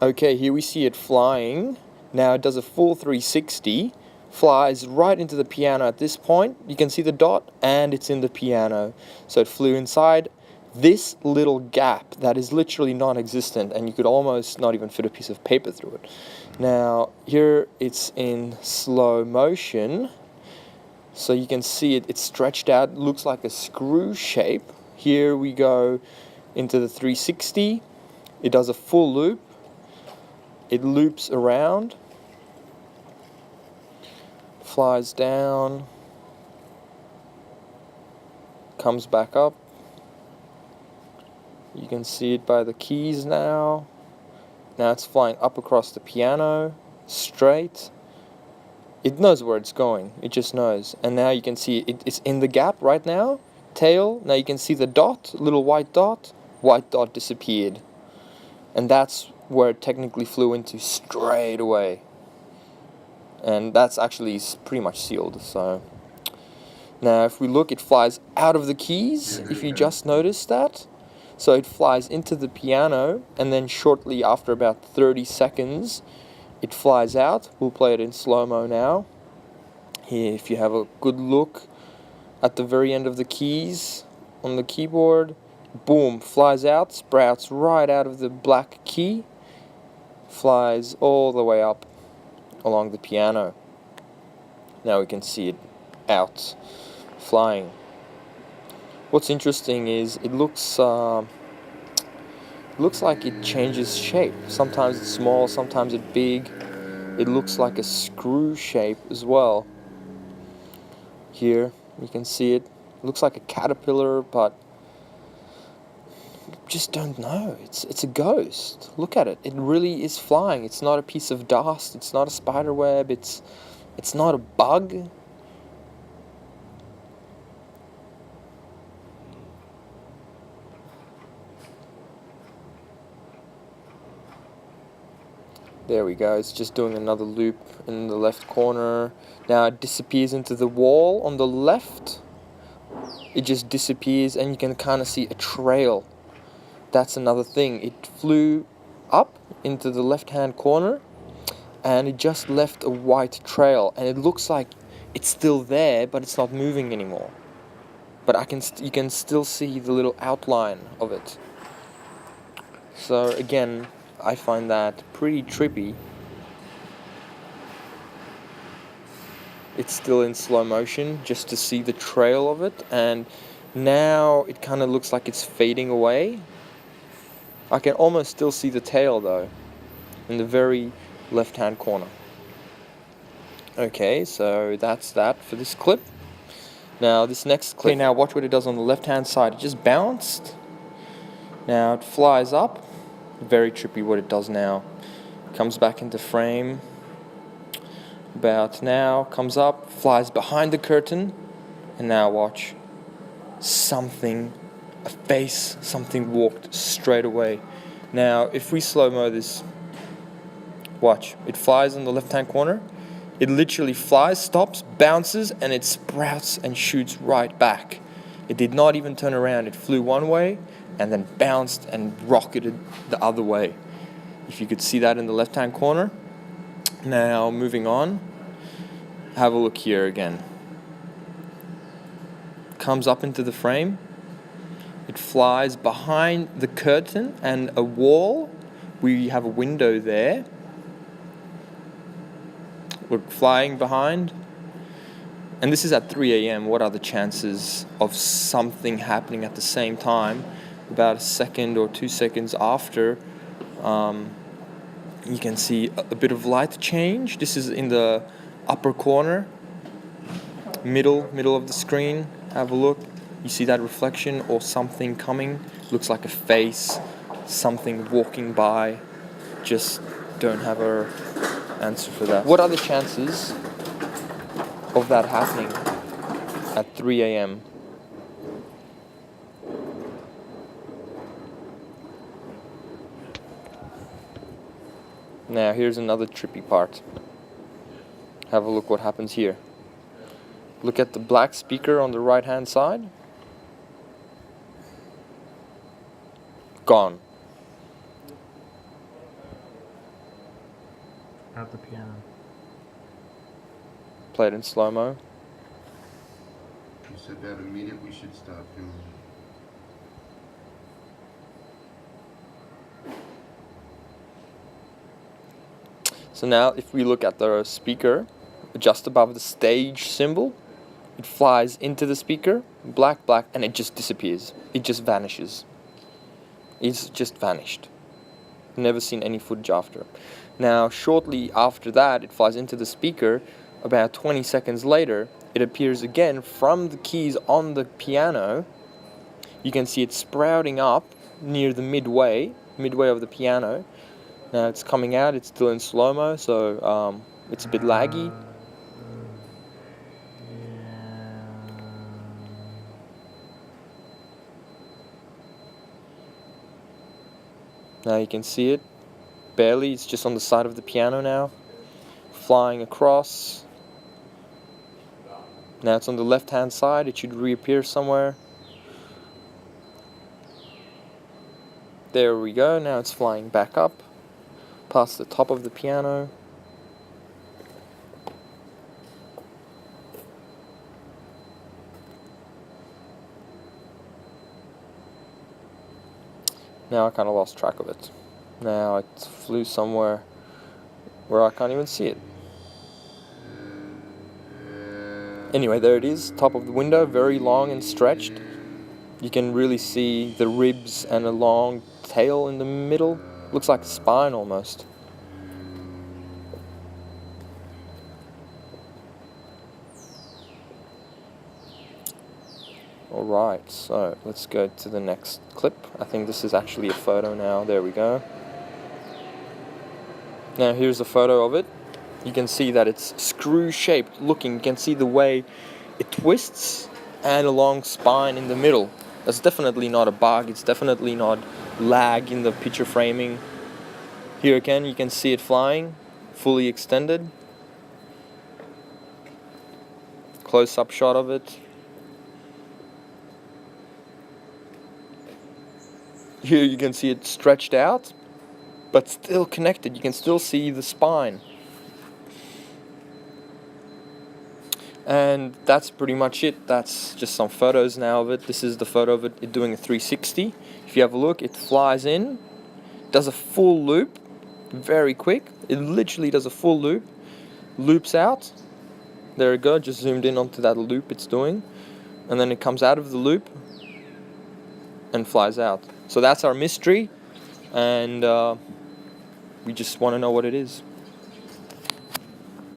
Okay, here we see it flying. Now it does a full 360, flies right into the piano at this point. You can see the dot, and it's in the piano. So it flew inside this little gap that is literally non-existent, and you could almost not even fit a piece of paper through it. Now, here it's in slow motion. So you can see it's stretched out, looks like a screw shape. Here we go into the 360. It does a full loop. It loops around, flies down, comes back up. You can see it by the keys now. Now it's flying up across the piano, straight. It knows where it's going, it just knows. And now you can see it's in the gap right now. Tail, now you can see the dot, little white dot disappeared. And that's where it technically flew into straight away. And that's actually pretty much sealed. So now if we look, it flies out of the keys, if you just noticed that. So it flies into the piano, and then shortly after about 30 seconds, it flies out. We'll play it in slow-mo now. Here, if you have a good look at the very end of the keys on the keyboard, boom, flies out, sprouts right out of the black key, flies all the way up along the piano. Now we can see it out, flying. What's interesting is it looks like it changes shape. Sometimes it's small, sometimes it's big. It looks like a screw shape as well. Here you can see it. It looks like a caterpillar, but just don't know. It's a ghost. Look at it. It really is flying. It's not a piece of dust. It's not a spider web. It's not a bug. There we go. It's just doing another loop in the left corner. Now it disappears into the wall on the left. It just disappears, and you can kind of see a trail. That's another thing. It flew up into the left-hand corner, and it just left a white trail, and it looks like it's still there, but it's not moving anymore. But you can still see the little outline of it. So again, I find that pretty trippy. It's still in slow motion, just to see the trail of it, and now it kind of looks like it's fading away. I can almost still see the tail though, in the very left-hand corner. Okay, so that's that for this clip. Now this next clip. Okay, now watch what it does on the left-hand side. It just bounced. Now it flies up. Very trippy what it does now. Comes back into frame. About now, comes up, flies behind the curtain, and now watch. Something, a face, something walked straight away. Now, if we slow-mo this, watch. It flies on the left-hand corner. It literally flies, stops, bounces, and it sprouts and shoots right back. It did not even turn around. It flew one way and then bounced and rocketed the other way. If you could see that in the left-hand corner. Now, moving on, have a look here again. Comes up into the frame. It flies behind the curtain and a wall. We have a window there. We're flying behind. And this is at 3 a.m. What are the chances of something happening at the same time? About a second or 2 seconds after, you can see a bit of light change. This is in the upper corner, middle of the screen. Have a look. You see that reflection or something coming? Looks like a face, something walking by. Just don't have an answer for that. What are the chances of that happening at 3 a.m.? Now here's another trippy part. Have a look what happens here. Look at the black speaker on the right hand side. Gone. At the piano. Play it in slow-mo. You said that immediately we should stop filming. So now if we look at the speaker, just above the stage symbol, it flies into the speaker, black, and it just disappears. It just vanishes. It's just vanished. Never seen any footage after. Now, shortly after that, it flies into the speaker. About 20 seconds later, it appears again from the keys on the piano. You can see it sprouting up near the midway of the piano. Now it's coming out, it's still in slow-mo, so it's a bit laggy. Now you can see it, barely, it's just on the side of the piano now, flying across. Now it's on the left-hand side, it should reappear somewhere. There we go, now it's flying back up, past the top of the piano. Now I kind of lost track of it. Now it flew somewhere where I can't even see it. Anyway, there it is, top of the window, very long and stretched. You can really see the ribs and a long tail in the middle. Looks like a spine almost. Alright, so let's go to the next clip. I think this is actually a photo now. There we go. Now here's a photo of it. You can see that it's screw-shaped looking. You can see the way it twists and a long spine in the middle. That's definitely not a bug. It's definitely not lag in the picture framing. Here again, you can see it flying, fully extended. Close-up shot of it. Here you can see it stretched out, but still connected. You can still see the spine. And that's pretty much it. That's just some photos now of it. This is the photo of it doing a 360. If you have a look, it flies in, does a full loop, very quick. It literally does a full loop, loops out. There we go, just zoomed in onto that loop it's doing. And then it comes out of the loop and flies out. So that's our mystery, and we just want to know what it is.